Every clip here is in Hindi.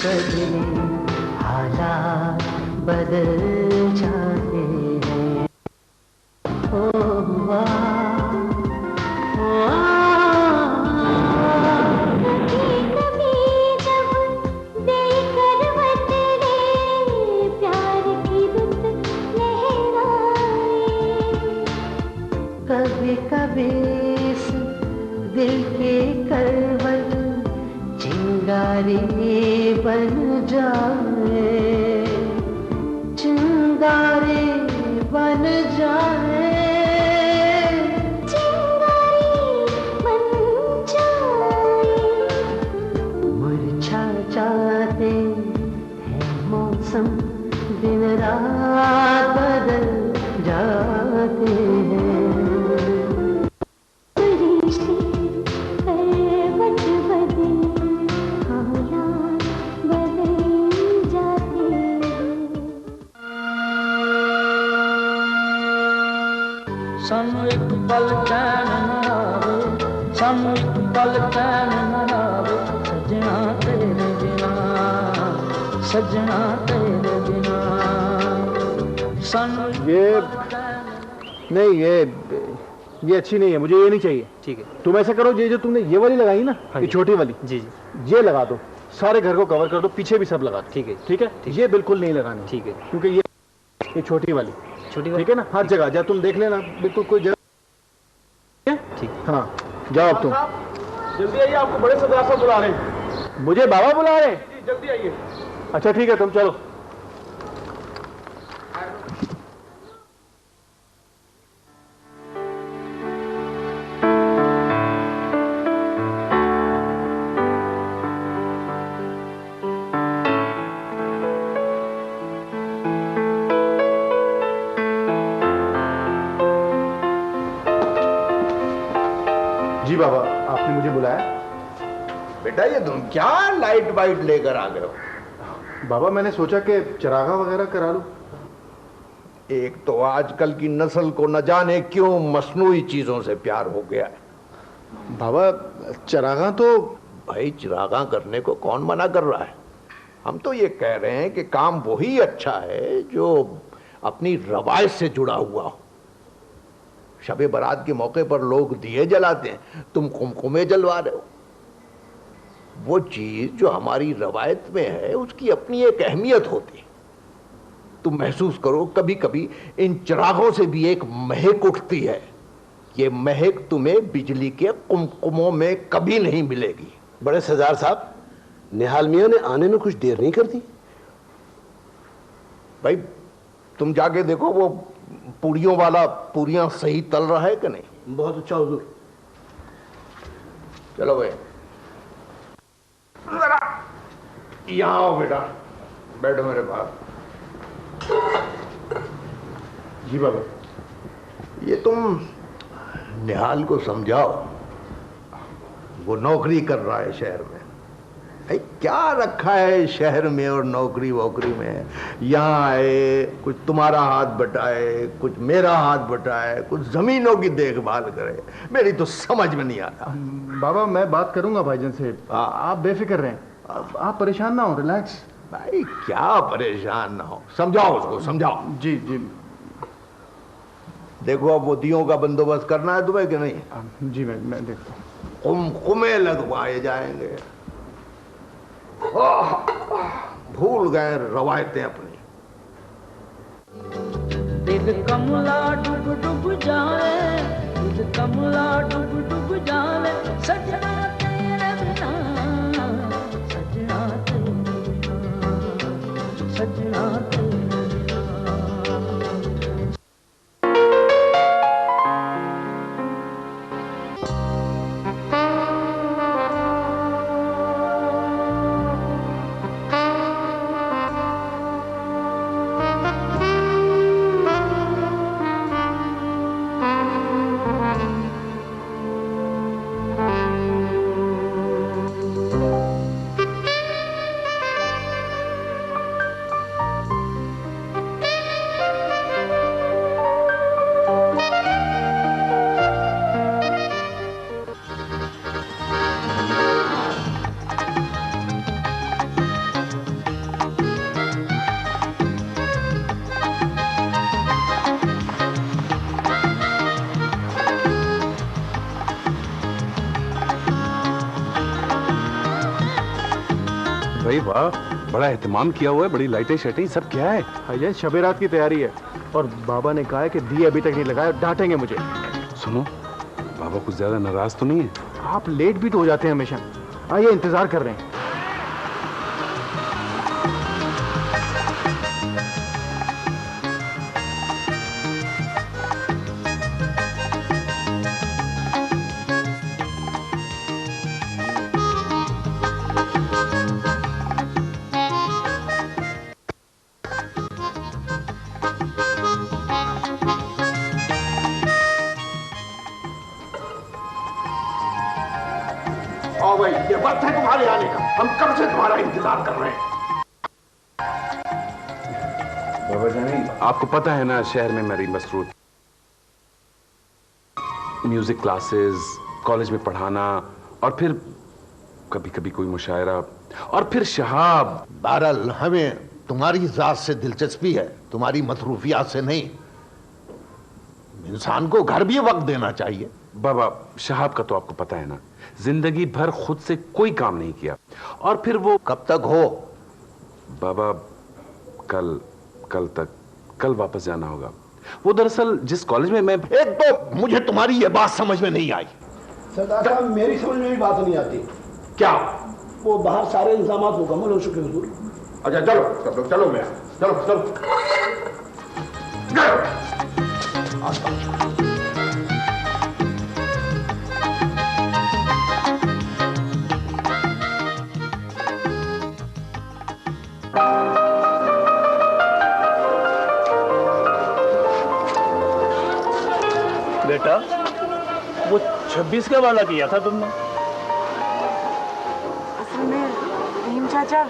बदले हालात बदल जाते हैं। ओ हुआ कभी जब बेकरवट रे प्यार की रुत लहराए, कभी कभी इस दिल के करवट चिंगारी बन जाए, चिंगारी बन जाए, चिंगारी बन जाए। मुरझा जाते हैं मौसम, दिन रात बदल जाते हैं। सानू एक पल चैन न आवे, सानू एक पल चैन न आवे, सजना तेरे बिना, सजना तेरे बिना। सानू ये नहीं, ये अच्छी नहीं है, मुझे ये नहीं चाहिए। ठीक है, तुम ऐसा करो, ये जो तुमने ये वाली लगाई ना, ये छोटी वाली, जी जी, ये लगा दो, सारे घर को कवर कर दो, पीछे भी सब लगा दो। ठीक है, ठीक है, ये बिल्कुल नहीं लगानी। ठीक है, क्योंकि ये छोटी वाली, ठीक है ना, हर जगह जा तुम देख लेना, बिल्कुल कोई जगह। ठीक, हाँ जाओ अब तुम जल्दी आइए, आपको बड़े सरदार साहब बुला रहे हैं। मुझे बाबा बुला रहे हैं? जी जल्दी आइए। अच्छा ठीक है, तुम चलो। जी बाबा, आपने मुझे बुलाया? बेटा ये तुम क्या लाइट वाइट लेकर आ गए हो? बाबा मैंने सोचा कि चरागा वगैरह करा लूं। एक तो आजकल की नस्ल को न जाने क्यों मसनूई चीजों से प्यार हो गया है। बाबा चरागा तो भाई चिरागा करने को कौन मना कर रहा है? हम तो ये कह रहे हैं कि काम वही अच्छा है जो अपनी रवायत से जुड़ा हुआ हो। शबे बारात के मौके पर लोग दिए जलाते हैं, तुम कुमकुमे जलवा रहे हो। वो चीज जो हमारी रवायत में है उसकी अपनी एक अहमियत होती है। तुम महसूस करो, कभी कभी इन चिरागों से भी एक महक उठती है। ये महक तुम्हें बिजली के कुमकुमों में कभी नहीं मिलेगी। बड़े सरदार साहब, निहाल मियां ने आने में कुछ देर नहीं कर दी। भाई तुम जाके देखो वो पूरियों वाला पूरियां सही तल रहा है कि नहीं। बहुत अच्छा हुजूर। चलो भाई जरा यहां आओ बेटा, बैठो मेरे पास। जी बाबा। ये तुम निहाल को समझाओ, वो नौकरी कर रहा है शहर में। भाई क्या रखा है शहर में और नौकरी वोकरी में? यहाँ आए, कुछ तुम्हारा हाथ बटाए, कुछ मेरा हाथ बटाए, कुछ जमीनों की देखभाल करे। मेरी तो समझ में नहीं आता। बाबा मैं बात करूंगा भाईजान से, आप बेफिक्र रहें, आप परेशान ना हो, रिलैक्स। भाई क्या परेशान ना हो, समझाओ उसको, समझाओ। जी जी। देखो अब वो दियों का बंदोबस्त करना है तुम्हें कि नहीं? जी मैं देखता हूँ। कुमकुमे लगवाए जाएंगे। भूल गए रवायतें अपनी। दिल कमला डूब डूब जाए, दिल कमला डूब डूब जाए, सजना तेरे बिना, सजना तेरे बिना, सजना तेरे बिना। भाई वाह, बड़ा एहतमाम किया हुआ है, बड़ी लाइटें शाइटें सब क्या है? भाईजान शबे रात की तैयारी है और बाबा ने कहा है कि दिए अभी तक नहीं लगाए, डांटेंगे मुझे। सुनो, बाबा कुछ ज्यादा नाराज तो नहीं है? आप लेट भी तो हो जाते हैं हमेशा। आइए, इंतजार कर रहे हैं। आओ भाई, ये वक्त है तुम्हारे आने का। हम कब से तुम्हारा इंतजार कर रहे हैं। बाबा जानी, आपको पता है ना, शहर में मेरी मसरूफ म्यूजिक क्लासेस, कॉलेज में पढ़ाना, और फिर कभी कभी कोई मुशायरा, और फिर शहाब। बहरहाल हमें तुम्हारी जात से दिलचस्पी है, तुम्हारी मसरूफियात से नहीं। इंसान को घर भी वक्त देना चाहिए। बाबा, शहाब का तो आपको पता है ना, जिंदगी भर खुद से कोई काम नहीं किया, और फिर वो कब तक हो? बाबा, कल वापस जाना होगा। वो दरअसल जिस कॉलेज में मैं... एक तो मुझे तुम्हारी ये बात समझ में नहीं आई। सरदार साहब, मेरी समझ में भी बात नहीं आती। क्या? वो बाहर सारे इंतजाम मुकम्मल हो चुके हुजूर। अच्छा चलो चलो मेरा, चलो। बेटा, वो 26 का वादा किया था तुमने। असल में रहीम चाचा,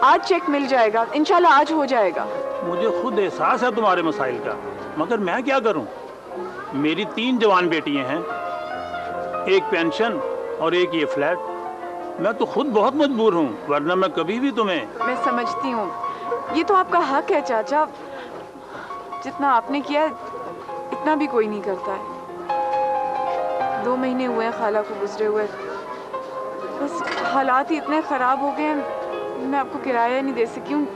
आज चेक मिल जाएगा, इंशाल्लाह आज हो जाएगा। मुझे खुद एहसास है तुम्हारे मसाइल का, मगर मैं क्या करूं? मेरी 3 जवान बेटियां हैं, एक पेंशन और एक ये फ्लैट। मैं तो खुद बहुत मजबूर हूं, वरना मैं कभी भी तुम्हें... मैं समझती हूँ, ये तो आपका हक है चाचा। जितना आपने किया इतना भी कोई नहीं करता है। 2 महीने हुए हैं खाला को गुजरे हुए, बस हालात ही इतने खराब हो गए हैं, मैं आपको किराया नहीं दे सकी हूँ।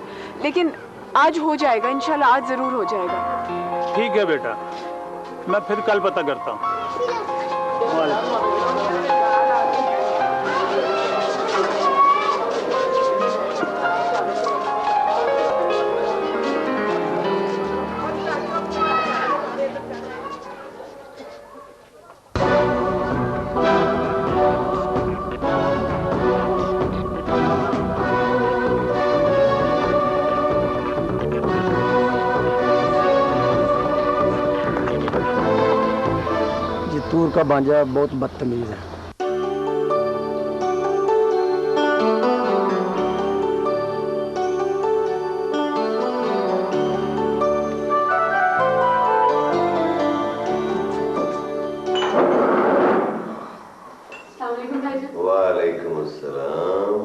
लेकिन आज हो जाएगा, इंशाल्लाह आज जरूर हो जाएगा। ठीक है बेटा, मैं फिर कल पता करता हूँ। तूर का बांजा बहुत बदतमीज है। वालेकुम अस्सलाम।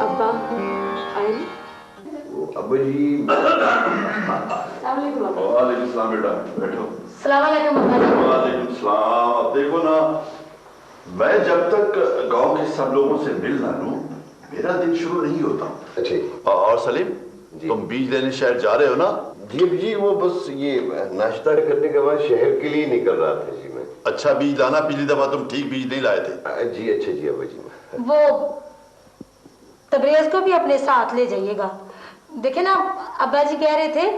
अब्बा आए? अब्बा जी। वालेकुम सलाम बेटा, बैठो। वालेकुम सलाम। अब देखो ना, मैं जब तक गांव के सब लोगों से मिल ना लूं, मेरा दिन शुरू नहीं होता। अच्छा। और सलीम, तुम बीज लेने शहर जा रहे हो ना? जी, वो बस ये नाश्ता करने के बाद शहर के लिए निकल रहा था जी मैं। अच्छा बीज लाना, पिछली दफा तुम ठीक बीज नहीं लाए थे। जी अच्छा जी अब्बा जी। वो तबरेज को भी अपने साथ ले जाइएगा। देखे ना, अब्बा जी कह रहे थे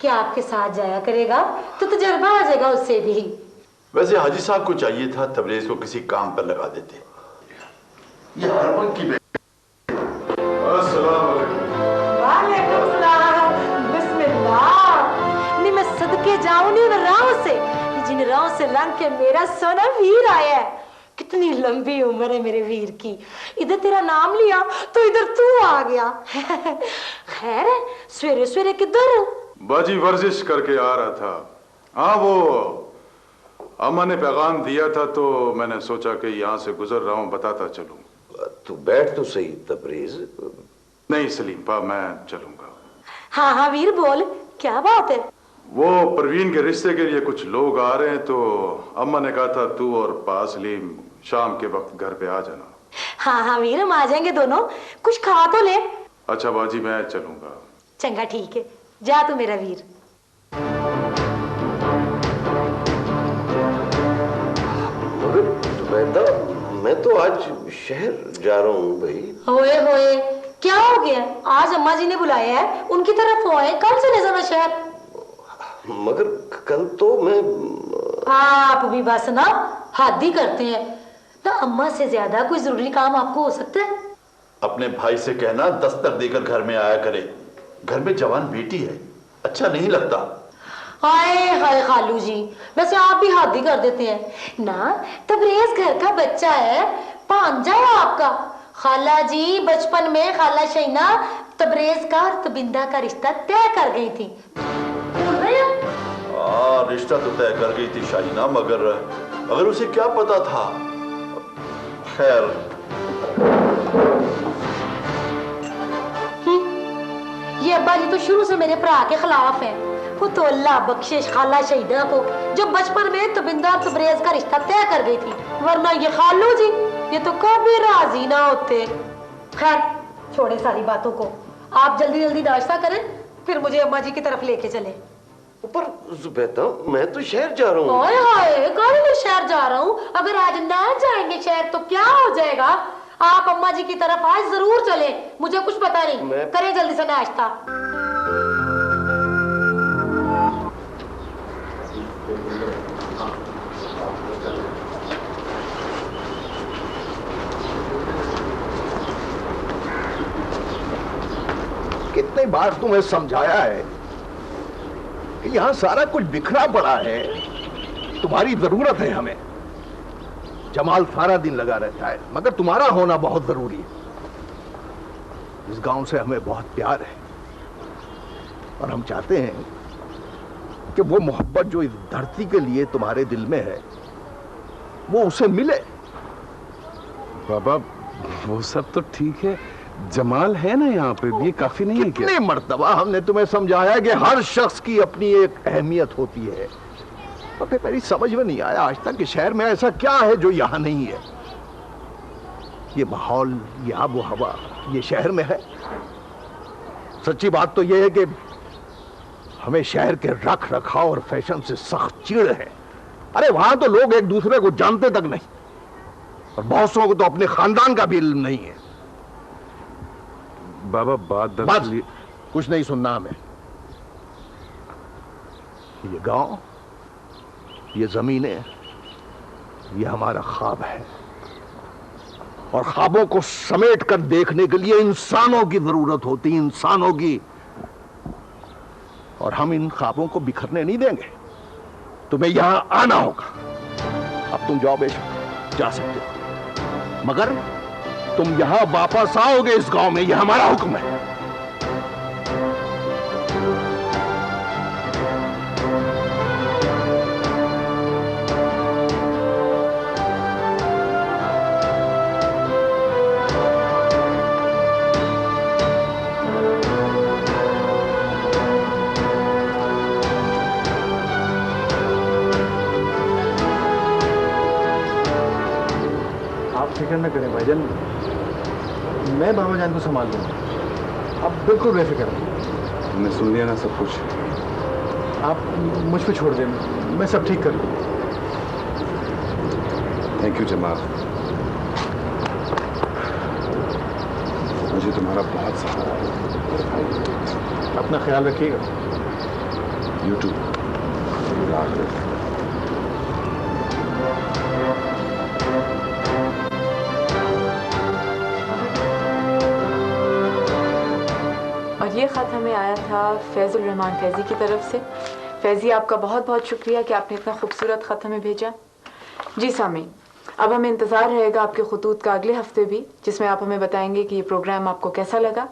कि आपके साथ जाया करेगा तो तजर्बा आ जाएगा उससे भी। वैसे हाजी साहब को चाहिए था तबरेज को किसी काम पर लगा देते। ये हरमन की नहीं, मैं सदके जाऊं नहीं राहों से, जिन राहों से लंघ के मेरा सोना वीर आया है। कितनी लंबी उम्र है मेरे वीर की। इधर तेरा नाम लिया तो इधर तू आ गया। खैर है, सवेरे सवेरे किधर? बाजी वर्जिश करके आ रहा था। हाँ, वो अम्मा ने पैगाम दिया था तो मैंने सोचा कि यहाँ से गुजर रहा हूँ, बताता चलूं। तू बैठ तो सही तबरेज। नहीं सलीम पा, मैं चलूंगा। हाँ हाँ वीर बोल, क्या बात है? वो परवीन के रिश्ते के लिए कुछ लोग आ रहे हैं, तो अम्मा ने कहा था तू और पासलीम शाम के वक्त घर पे आ जाना। हाँ हाँ वीर, हम आ जाएंगे दोनों। कुछ खा तो ले। अच्छा बाजी, मैं चलूंगा। चंगा ठीक है, जा तू मेरा वीर। मैं तो आज शहर जा रहा हूँ भाई। होए होए, क्या हो गया? आज अम्मा जी ने बुलाया है, उनकी तरफ होए, कल चले जाना शहर। मगर कल तो मैं आप भी बस ना हद ही करते हैं ना। अम्मा से ज्यादा कोई जरूरी काम आपको हो सकता है? अपने भाई से कहना दस्तक देकर घर में आया करे। घर में जवान बेटी है, अच्छा नहीं लगता। हाय हाय खालू जी, वैसे आप भी हद ही कर देते हैं ना। तबरेज घर का बच्चा है, भांजा है आपका। खाला जी बचपन में खाला शैना तबरेज का और तबिंदा का रिश्ता तय कर गई थी। भूल रहे हैं? रिश्ता तो तय कर गई थी शाहीना, मगर उसे क्या पता था। खैर, ये अब्बा जी तो शुरू से मेरे भरा के खिलाफ हैं। वो तो अल्लाह बख्शिश खाला शहीदा को जो बचपन में तबिंदा तबरेज का रिश्ता तय कर गई थी, वरना ये खालू जी ये तो कभी राजी ना होते। खैर छोड़े सारी बातों को, आप जल्दी जल्दी नाश्ता करें, फिर मुझे अम्मा जी की तरफ लेके चले। पर जुबैदा, मैं तो शहर जा रहा हूँ। हाय हाय, कल मैं शहर जा रहा हूँ। अगर आज ना जाएंगे शहर तो क्या हो जाएगा? आप अम्मा जी की तरफ आज जरूर चले, मुझे कुछ पता नहीं। करें जल्दी से नाश्ता। कितनी बार तुम्हें समझाया है कि यहां सारा कुछ बिखरा पड़ा है, तुम्हारी जरूरत है हमें। जमाल सारा दिन लगा रहता है, मगर तुम्हारा होना बहुत जरूरी है। इस गांव से हमें बहुत प्यार है और हम चाहते हैं कि वो मोहब्बत जो इस धरती के लिए तुम्हारे दिल में है वो उसे मिले। बाबा वो सब तो ठीक है, जमाल है ना यहाँ पे, ये काफी नहीं है क्या? कितनी मर्तबा हमने तुम्हें समझाया कि हर शख्स की अपनी एक अहमियत होती है, और फिर मेरी समझ में नहीं आया आज तक कि शहर में ऐसा क्या है जो यहाँ नहीं है। ये माहौल, ये आबो हवा, ये शहर में है। सच्ची बात तो ये है कि हमें शहर के रख रखाव और फैशन से सख्त चिढ़ है। अरे वहां तो लोग एक दूसरे को जानते तक नहीं, और बहुत सौ को तो अपने खानदान का भी इल्म नहीं है। बाबा बात कुछ नहीं सुनना हमें। ये गांव, ये जमीनें, ये हमारा ख्वाब है, और ख्वाबों को समेट कर देखने के लिए इंसानों की जरूरत होती, इंसानों की। और हम इन ख्वाबों को बिखरने नहीं देंगे। तुम्हें यहां आना होगा। अब तुम जाओ बेशक, जा सकते हो, मगर तुम यहां वापस आओगे इस गांव में, यह हमारा हुक्म है। आप फिक्र न करें भाईजान, मैं बाबा जान को संभाल लूंगा। आप बिल्कुल बेफिक्र हैं। तुमने सुन लिया ना सब कुछ? आप मुझ पे छोड़ दें, मैं सब ठीक कर लूंगा। थैंक यू जमाल, मुझे तुम्हारा बहुत सहारा है। अपना ख्याल रखिएगा। You too. और ये ख़त हमें आया था फैज़ुल रहमान फैज़ी की तरफ से। फैज़ी, आपका बहुत बहुत शुक्रिया कि आपने इतना खूबसूरत ख़त हमें भेजा। जी सामीन, अब हमें इंतज़ार रहेगा आपके खतूत का अगले हफ्ते भी, जिसमें आप हमें बताएंगे कि ये प्रोग्राम आपको कैसा लगा।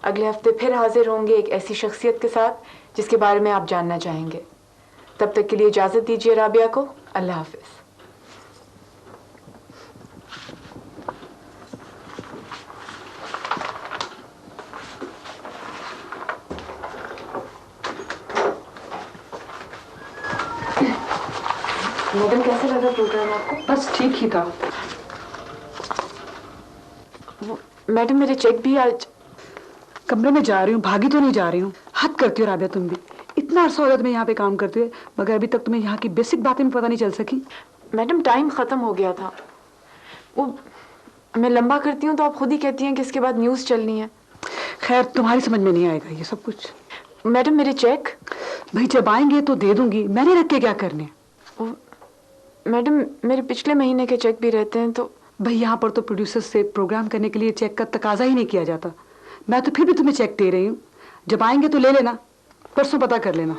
अगले हफ्ते फिर हाजिर होंगे एक ऐसी शख्सियत के साथ जिसके बारे में आप जानना चाहेंगे। तब तक के लिए इजाज़त दीजिए राबिया को। अल्लाह हाफ़िज़। मैडम कैसे लगा प्रोग्राम आपको? बस ठीक ही था। मैडम मेरे चेक भी आज। कमरे में जा रही हूँ, भागी तो नहीं जा रही हूँ। हद करती हो राबिया तुम भी। इतना अरसा हो गया तुम्हें यहाँ पे काम करते हुए, मगर अभी तक तुम्हें यहाँ की बेसिक बातें भी पता नहीं चल सकी। मैडम टाइम खत्म हो गया था। वो मैं लंबा करती हूँ तो आप खुद ही कहती हैं कि इसके बाद न्यूज़ चलनी है। खैर तुम्हारी समझ में नहीं आएगा ये सब कुछ। मैडम मेरे चेक? भाई जब आएंगे तो दे दूंगी, मैंने रख के क्या करने। मैडम मेरे पिछले महीने के चेक भी रहते हैं तो। भाई यहाँ पर तो प्रोड्यूसर से प्रोग्राम करने के लिए चेक का तकाजा ही नहीं किया जाता। मैं तो फिर भी तुम्हें चेक दे रही हूँ, जब आएंगे तो ले लेना, परसों पता कर लेना।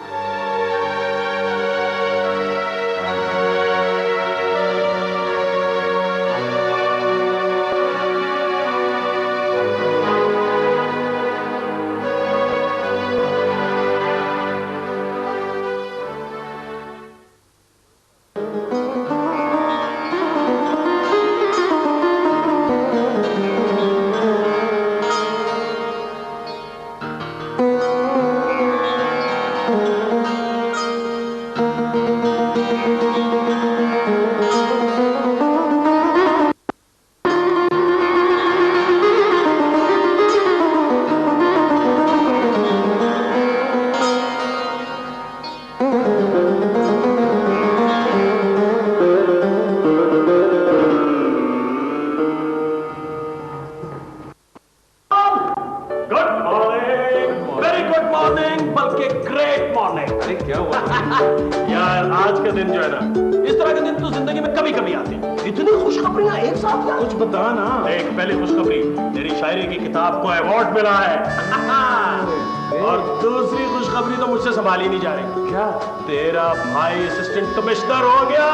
कमिश्नर हो गया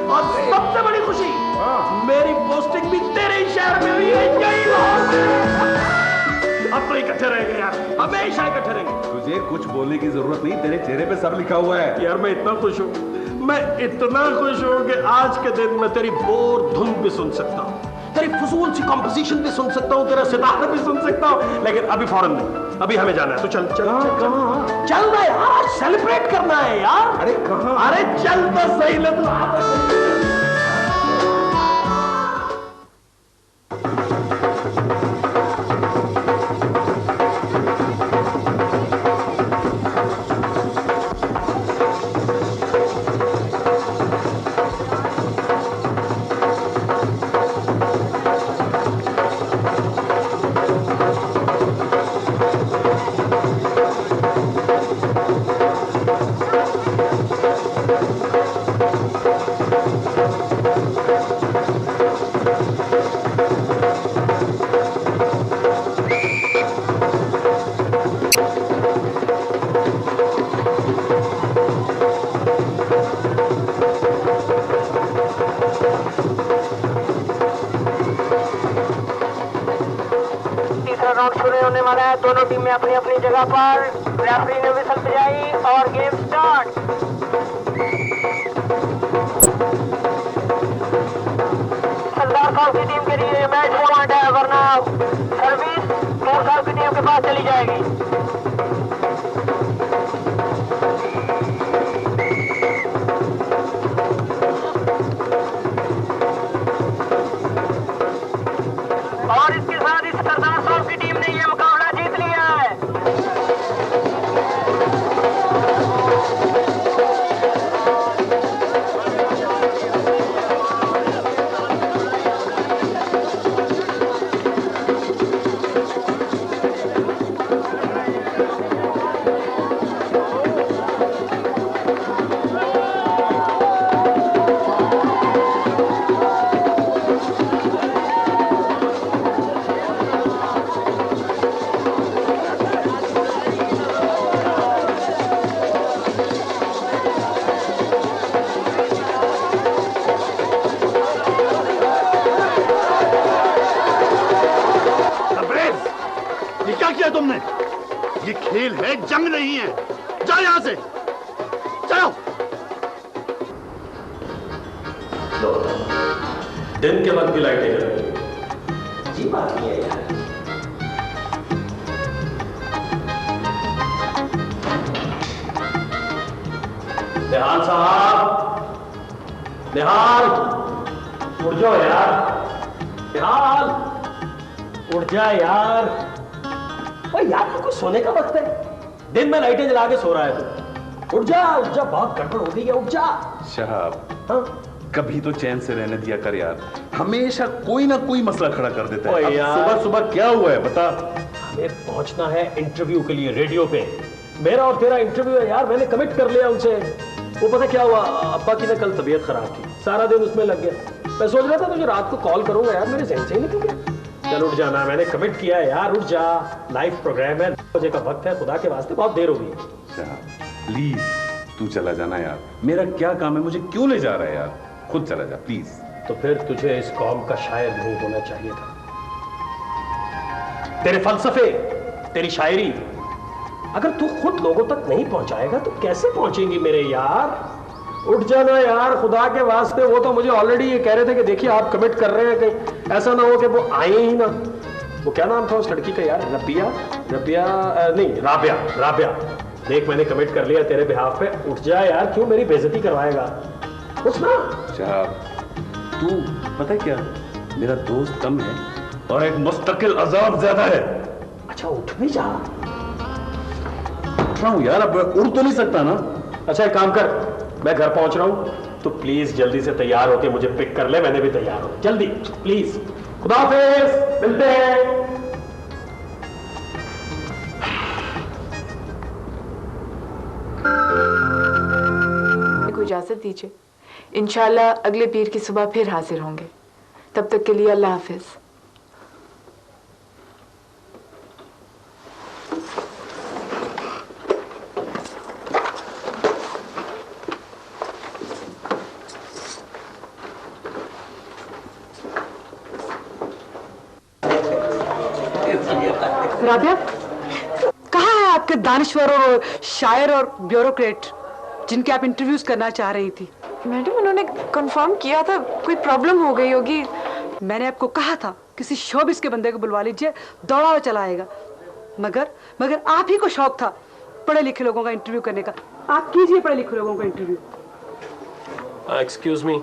और सबसे बड़ी खुशी मेरी पोस्टिंग भी तेरे ही शहर में हुई है। यही अब तो इकट्ठे रहेंगे यार, हमेशा इकट्ठे रहेंगे। तुझे कुछ बोलने की जरूरत नहीं, तेरे चेहरे पे सब लिखा हुआ है। यार मैं इतना खुश हूँ, मैं इतना खुश हूँ कि आज के दिन मैं तेरी बोर धुन भी सुन सकता हूँ, तेरी फजूल सी कॉम्पोजिशन भी सुन सकता हूँ, तेरा सितारा भी सुन सकता हूँ, लेकिन अभी फौरन नहीं, अभी हमें जाना है। तो चल चल कहाँ चल रहा है यार, सेलिब्रेट करना है यार। अरे कहाँ? अरे चल तो सही ले तू। दोनों टीमें अपनी अपनी जगह पर, रेफरी ने विसल बजाई और गेम स्टार्ट। सरदार साहब की टीम के लिए मैच पॉइंट है, वरना सर्विस दूर साहब की टीम के पास चली जाएगी। और इसके साथ इस सरदार साहब की टीम ने यह मुकाबला जीत लिया है। तुमने, ये खेल है, जंग नहीं है। जाओ यहां से, जाओ। दिन के वक्त भी लाइटें हैं। जी बात नहीं है यार। निहाल साहब, निहाल उठ जाओ यार, निहाल उठ जा यार। ओए यार ये कोई सोने का वक्त है? दिन में लाइटें जला के सो रहा है तू। उठ जा, बहुत गड़बड़ हो गई है, उठ जा। शहाब, हाँ? कभी तो चैन से रहने दिया कर यार, हमेशा कोई ना कोई मसला खड़ा कर देता है। अब सुबह सुबह क्या हुआ है बता। हमें पहुंचना है इंटरव्यू के लिए रेडियो पे। मेरा और तेरा इंटरव्यू है यार, मैंने कमिट कर लिया उनसे। वो पता क्या हुआ, अब्बा की ना कल तबीयत खराब थी, सारा दिन उसमें लग गया। मैं सोच रहा था तुझे रात को कॉल करूंगा यार, मेरे जहन से ही निकल गया। चल उठ जाना, मैंने कमिट किया है यार, उठ जा। लाइव प्रोग्राम है, 2 बजे का वक्त है, खुदा के वास्ते बहुत देर हो गई। प्लीज तू चला जाना यार, मेरा क्या काम है, मुझे क्यों ले जा रहा है यार, खुद चला जा प्लीज। तो फिर तुझे इस कौम का शायर नहीं होना चाहिए था। तेरे फलसफे, तेरी शायरी अगर तू खुद लोगों तक नहीं पहुंचाएगा तो कैसे पहुंचेंगी मेरे यार। उठ जाना यार खुदा के वास्ते। वो तो मुझे ऑलरेडी ये कह रहे थे कि देखिए आप कमिट कर रहे हैं, कहीं ऐसा ना हो कि वो आए ही ना। वो क्या नाम था उस लड़की का यार, रबिया नहीं, राबिया। देख मैंने कमिट कर लिया तेरे बिहाफ पे, उठ जा यार, क्यों मेरी बेइज्जती करवाएगा, उठ ना। तू पता क्या, मेरा दोस्त कम है और एक मुस्तकिल अजाब ज्यादा है। अच्छा उठ भी जा। उठ रहा हूं यार, अब उड़ तो नहीं सकता ना। अच्छा एक काम कर, मैं घर पहुंच रहा हूं, तो प्लीज जल्दी से तैयार होके मुझे पिक कर ले, मैंने भी तैयार हो, जल्दी प्लीज। खुदा हाफिज, मिलते हैं। इजाजत दीजिए, इंशाल्लाह अगले पीर की सुबह फिर हाजिर होंगे। तब तक के लिए अल्लाह हाफिज। राबिया, कहाँ है आपके दानिश्वर और शायर और ब्यूरोक्रेट जिनके आप इंटरव्यूज करना चाह रही थी? मैडम उन्होंने कंफर्म किया था, कोई प्रॉब्लम हो गई होगी। मैंने आपको कहा था किसी शोबिस के बंदे को बुलवा लीजिए, दौड़ा हुआ चला आएगा। मगर आप ही को शौक था पढ़े लिखे लोगों का इंटरव्यू करने का। आप कीजिए पढ़े लिखे लोगों का इंटरव्यू। एक्सक्यूज मी,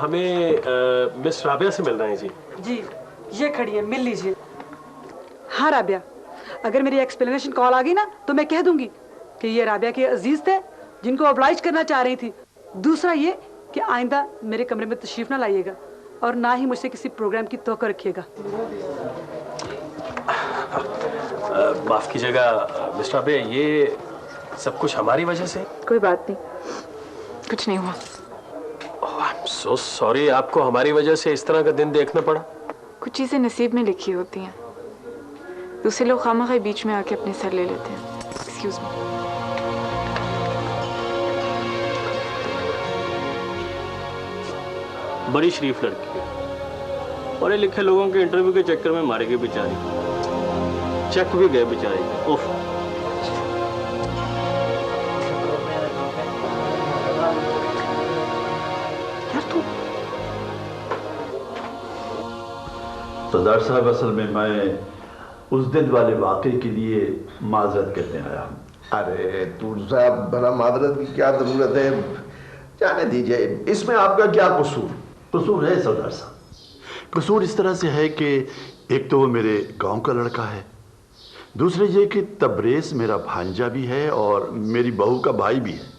हमें मिस राबिया से मिलना है जी। जी ये खड़ी है, मिल लीजिए। हाँ राबिया, अगर मेरी एक्सप्लेनेशन कॉल आ गई ना तो मैं कह दूंगी कि ये राबिया के अजीज थे जिनको ऑब्लाइज करना चाह रही थी। दूसरा ये कि आइंदा मेरे कमरे में तशरीफ ना लाइएगा और ना ही मुझसे किसी प्रोग्राम की तवक्को रखिएगा। माफ कीजिएगा मिस्टर राबिया, ये सब कुछ हमारी वजह से। कोई बात नहीं, कुछ नहीं हुआ। आई एम सो सॉरी, आपको हमारी वजह से इस तरह का दिन देखना पड़ा। कुछ चीजें नसीब में लिखी होती हैं, दूसरे लोग खामखा बीच में आके अपने सर ले लेते हैं। Excuse me. बड़ी शरीफ लड़की है, पढ़े लिखे लोगों के इंटरव्यू के चक्कर में मारे गए बेचारी, चेक भी गए बेचारी। उफ। सरदार साहब, असल में मैं उस दिन वाले वाक़े के लिए माजरत करने आया हूँ। अरे तूर साहब, भला माजरत की क्या जरूरत है, जाने दीजिए। इसमें आपका क्या कसूर? कसूर है सरदार साहब, कसूर इस तरह से है कि एक तो वो मेरे गांव का लड़का है, दूसरे ये कि तबरेज मेरा भांजा भी है और मेरी बहू का भाई भी है।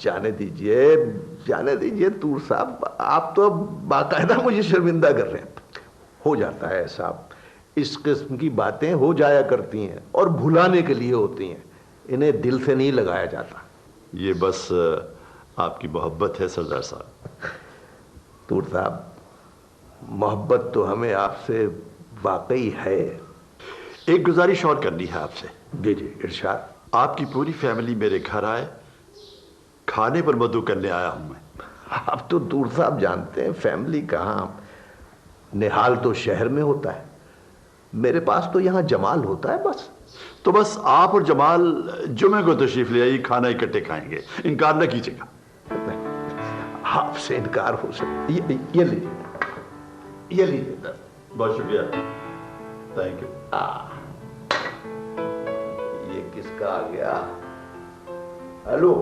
जाने दीजिए तूर साहब, आप तो बाकायदा मुझे शर्मिंदा कर रहे हैं। हो जाता है साहब, इस किस्म की बातें हो जाया करती हैं और भुलाने के लिए होती हैं, इन्हें दिल से नहीं लगाया जाता। ये बस आपकी मोहब्बत है सरदार साहब। तूर साहब, मोहब्बत तो हमें आपसे वाकई है। एक गुजारिश और करनी है आपसे। जी जी इरशाद। आपकी पूरी फैमिली मेरे घर आए, खाने पर मधु करने आया हूं मैं। आप तो तूर साहब जानते हैं फैमिली कहाँ, निहाल तो शहर में होता है, मेरे पास तो यहाँ जमाल होता है बस। तो बस आप और जमाल जुमे को तशरीफ ले आइए, खाना इकट्ठे खाएंगे, इनकार न कीजिएगा। आपसे इनकार हो सकता? ये लीजिए, ये लीजिए। बहुत शुक्रिया, थैंक यू। ये किसका आ गया? हेलो।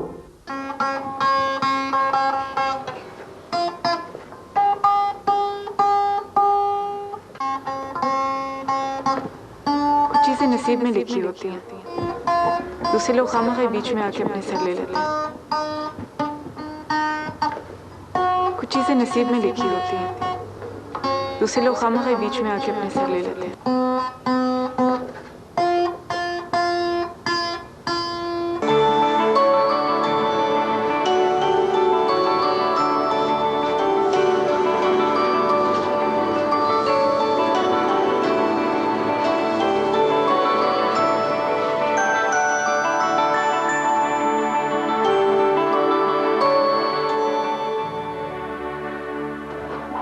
चीजें नसीब में लिखी होती हैं, दूसरे लोग खामख़ा बीच में आके अपने सर ले लेते हैं। कुछ चीजें नसीब में लिखी होती हैं, दूसरे लोग खामख़ा बीच में आके अपने सर ले लेते हैं।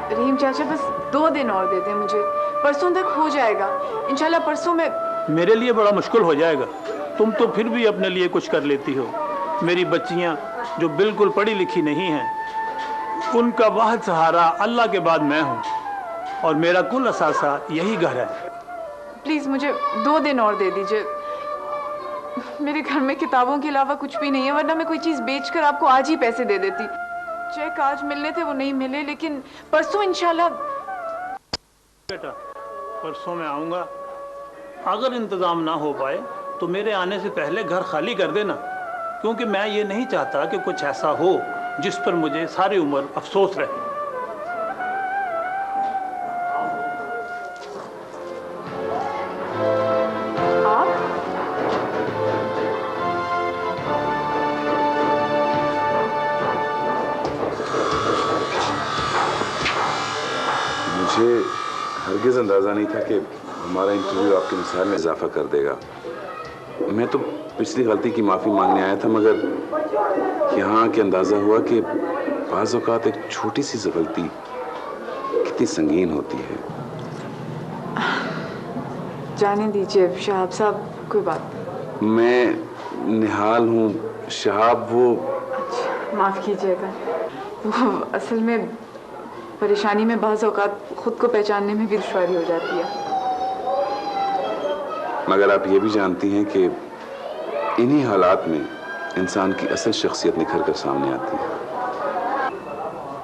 रहीम चाचा बस 2 दिन और दे दें मुझे, परसों तक हो जाएगा इंशाल्लाह। परसों में मेरे लिए बड़ा मुश्किल हो जाएगा। तुम तो फिर भी अपने लिए कुछ कर लेती हो। मेरी बच्चियां जो बिल्कुल पढ़ी लिखी नहीं हैं, उनका वाहिद सहारा अल्लाह के बाद मैं हूँ, और मेरा कुल असासा यही घर है। प्लीज मुझे 2 दिन और दे दीजिए। मेरे घर में किताबों के अलावा कुछ भी नहीं है, वरना मैं कोई चीज बेचकर आपको आज ही पैसे दे देती। चेक आज मिलने थे, वो नहीं मिले, लेकिन परसों इंशाल्लाह। बेटा परसों मैं आऊँगा। अगर इंतज़ाम ना हो पाए तो मेरे आने से पहले घर खाली कर देना, क्योंकि मैं ये नहीं चाहता कि कुछ ऐसा हो जिस पर मुझे सारी उम्र अफसोस रहे। मुझे हरगिज़ अंदाज़ा नहीं था कि हमारा इंटरव्यू आपके मिसाल में इजाफा कर देगा। मैं तो पिछली गलती की माफ़ी मांगने आया था, मगर यहाँ के अंदाज़ा हुआ कि बाज़ औक़ात एक छोटी सी गलती कितनी संगीन होती है। जाने दीजिए शहाब साहब, कोई बात। मैं निहाल हूँ शहाब। वो माफ़ कीजिएगा, वो असल में परेशानी में बाज़ औक़ात खुद को पहचानने में भी दुश्वारी हो जाती है। मगर आप ये भी जानती हैं कि इन्हीं हालात में इंसान की असल शख्सियत निखर कर सामने आती है।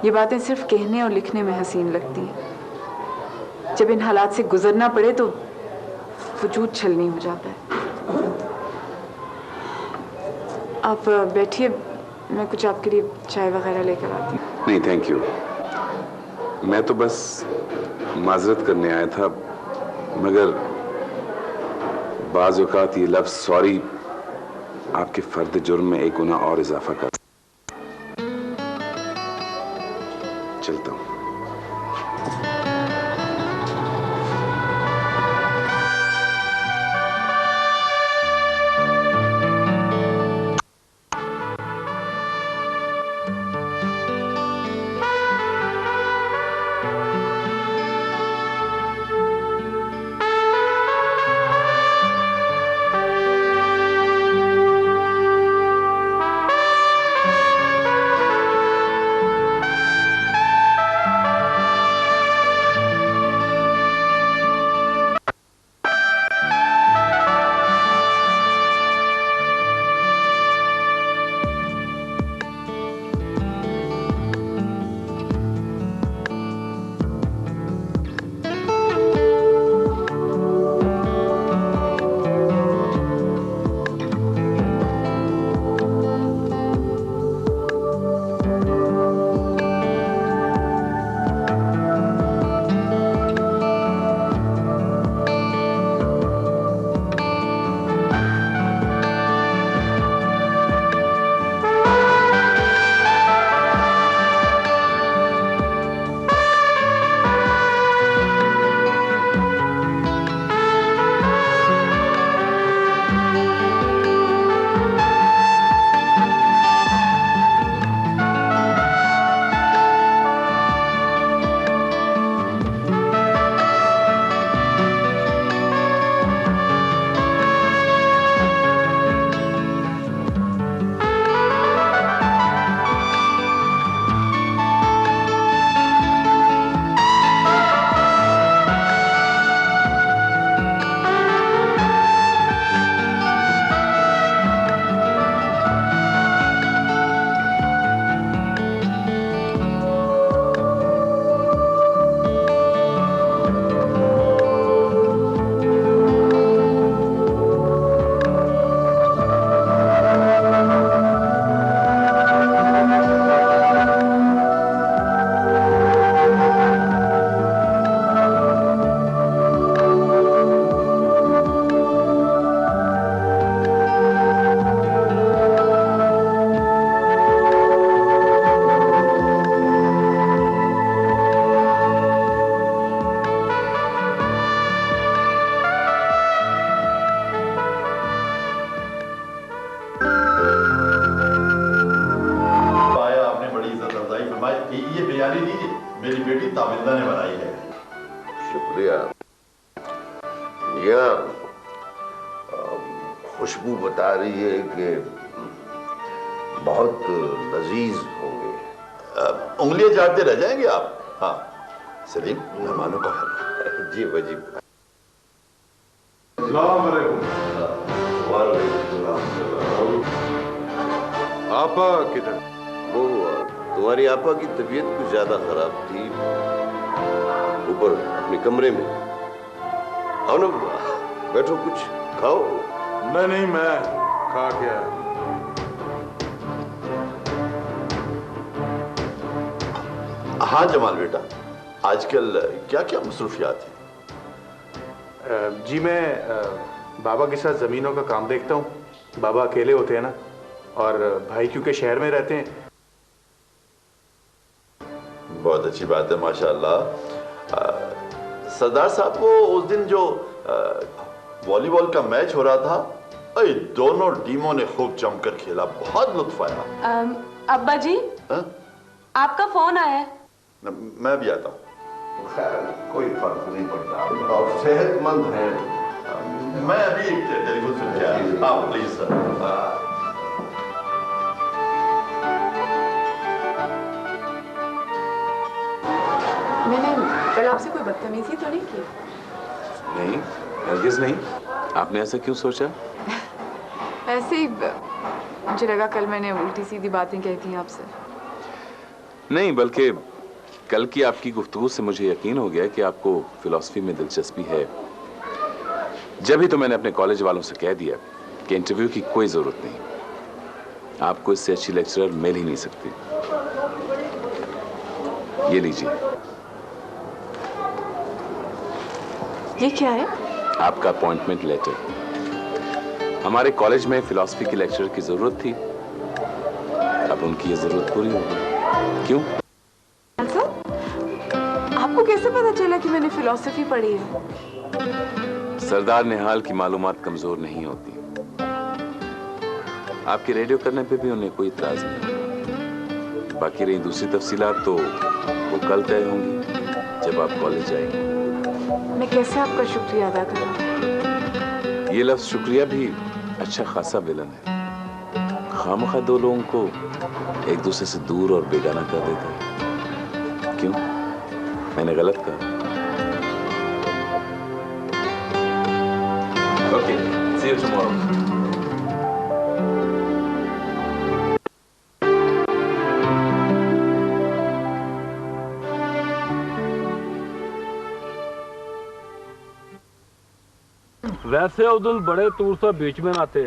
ये बातें सिर्फ कहने और लिखने में हसीन लगती हैं, जब इन हालात से गुजरना पड़े तो वजूद छलनी हो जाता है। आप बैठिए, मैं कुछ आपके लिए चाय वगैरह लेकर आती हूँ। नहीं थैंक यू, मैं तो बस माजरत करने आया था, मगर बाज़ औक़ात ये लफ्ज़ सॉरी आपके फ़र्द जुर्म में एक गुनाह और इजाफा कर। चलता हूँ। बिरयानी लीजिए, मेरी बेटी ताविंदा ने बनाई है। शुक्रिया। यह खुशबू बता रही है कि बहुत लजीज होंगे। उंगलियां चाटते रह जाएंगे आप। हाँ सलीम, मेहमानों का है। जी वजी। आपा किधर? वो तुम्हारी आपा की तबीयत कुछ ज्यादा खराब थी, ऊपर अपने कमरे में। आओ ना, बैठो कुछ खाओ। नहीं, मैं खा के आया। हाँ जमाल बेटा, आजकल क्या क्या मसरूफियात हैं? जी मैं बाबा के साथ ज़मीनों का काम देखता हूँ। बाबा अकेले होते हैं ना, और भाई क्योंकि शहर में रहते हैं। बहुत अच्छी बात है माशाअल्लाह। सरदार साहब, वो उस दिन जो वॉलीबॉल का मैच हो रहा था, दोनों टीमों ने खूब जमकर खेला, बहुत लुत्फ आया। अब्बा जी, आपका फोन आया है। मैं भी आता हूँ। कोई फर्क नहीं पड़ता, और सेहतमंद है। मैं अभी टेलीफोन सुन के आया। हाँ प्लीज सर। मैंने कल आपसे कोई बदतमीजी तो नहीं की? नहीं, हरगिज़ नहीं। आपने ऐसा क्यों सोचा? ऐसे ही मुझे लगा कल मैंने उल्टी सीधी बातें कही थी आपसे। नहीं, बल्कि कल की आपकी गुफ्तगू से मुझे यकीन हो गया कि आपको फिलॉसफी में दिलचस्पी है। जब ही तो मैंने अपने कॉलेज वालों से कह दिया कि इंटरव्यू की कोई जरूरत नहीं, आपको इससे अच्छी लेक्चरर मिल ही नहीं सकती। ये लीजिए। ये क्या है? आपका अपॉइंटमेंट लेटर। हमारे कॉलेज में फिलॉसफी की लेक्चरर की जरूरत थी, अब उनकी ये जरूरत पूरी हो गई। क्यों? आपको कैसे पता चला कि मैंने फिलॉसफी पढ़ी है? सरदार निहाल की मालूमात कमजोर नहीं होती। आपके रेडियो करने पे भी उन्हें कोई इतराज नहीं। बाकी रही दूसरी तफसीलात तो वो कल तय होंगी जब आप कॉलेज जाएंगे। मैं कैसे आपका शुक्रिया अदा करूं? ये लफ्ज शुक्रिया भी अच्छा खासा विलन है। खामखा दो लोगों को एक दूसरे से दूर और बेगाना कर देता है। क्यों? मैंने गलत कहा? Okay, see you tomorrow. वैसे उस दिन बड़े तूर से बीच में आते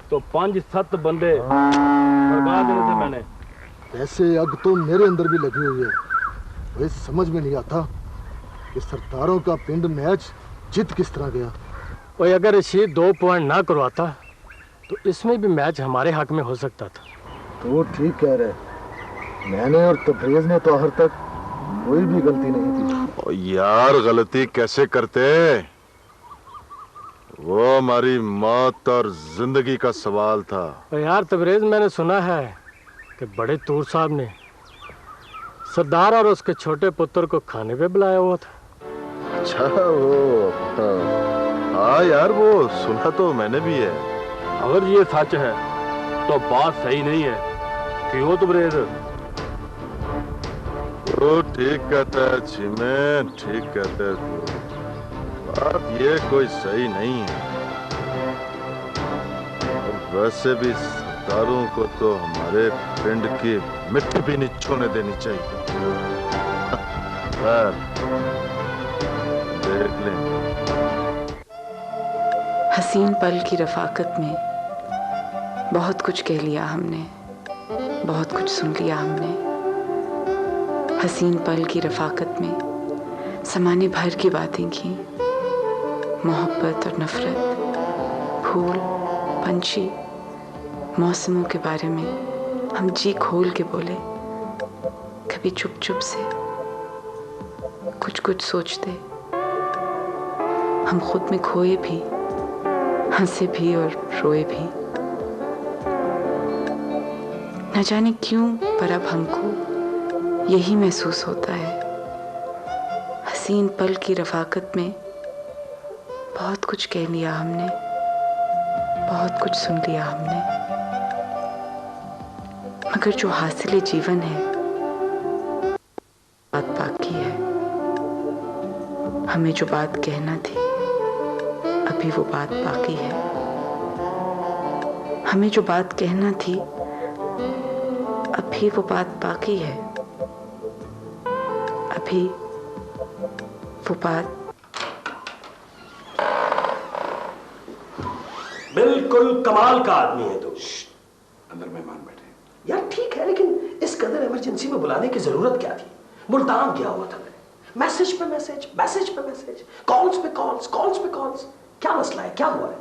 तो 5-7 बंदे बर्बाद देने थे मैंने। वैसे अग तो मेरे अंदर भी लगी हुई है। वही समझ में नहीं आता कि सरदारों का पिंड मैच जीत किस तरह गया। और अगर रशीद 2 पॉइंट ना करवाता तो इसमें भी मैच हमारे हक में हो सकता था। तो ठीक कह रहे। मैंने और तबरेज ने तो आखिर तक कोई भी गलती नहीं थी। यार गलती कैसे करते? वो हमारी मौत और जिंदगी का सवाल था। और यार तबरेज, मैंने सुना है कि बड़े तूर साहब ने सरदार और उसके छोटे पुत्र को खाने पे बुलाया हुआ था। अच्छा, वो हाँ यार, वो सुना तो मैंने भी है। अगर ये सच है तो बात सही नहीं है। क्यों तबरेज? तो ठीक कहता है चीमें, ठीक कहता है। बात ये कोई सही नहीं है। और वैसे भी सरदारों को तो हमारे पिंड की मिट्टी भी नहीं छूने देनी चाहिए। देख लेंगे। हसीन पल की रफाकत में बहुत कुछ कह लिया हमने, बहुत कुछ सुन लिया हमने। हसीन पल की रफाकत में ज़माने भर की बातें की, मोहब्बत और नफरत, फूल, पंछी, मौसमों के बारे में हम जी खोल के बोले। कभी चुप चुप से कुछ कुछ सोचते। हम खुद में खोए भी, हंसे भी और रोए भी। न जाने क्यों, पर अब हमको यही महसूस होता है। हसीन पल की रफाकत में बहुत कुछ कह लिया हमने, बहुत कुछ सुन लिया हमने, मगर जो हासिल जीवन है बात बाकी है। हमें जो बात कहना थी अभी वो बात बाकी है। हमें जो बात कहना थी अभी वो बात बाकी है। अभी वो बात। बिल्कुल कमाल का आदमी है तू। अंदर मेहमान बैठे। यार ठीक है, लेकिन इस कदर इमरजेंसी में बुलाने की जरूरत क्या थी? मुल्तान गया हुआ था मैं, मैसेज पे मैसेज, मैसेज पे मैसेज, कॉल्स पे कॉल्स, कॉल्स पे कॉल्स। क्या मसला है, क्या हुआ है?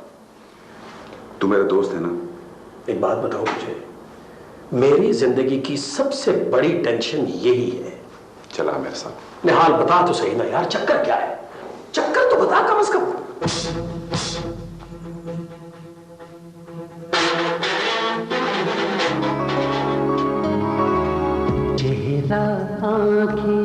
तू मेरा दोस्त है ना? एक बात बताओ मुझे, मेरी जिंदगी की सबसे बड़ी टेंशन यही है। चला मेरे साथ। निहाल बता तो सही ना यार, चक्कर क्या है? चक्कर तो बता कम से कम। चेहरा आंखें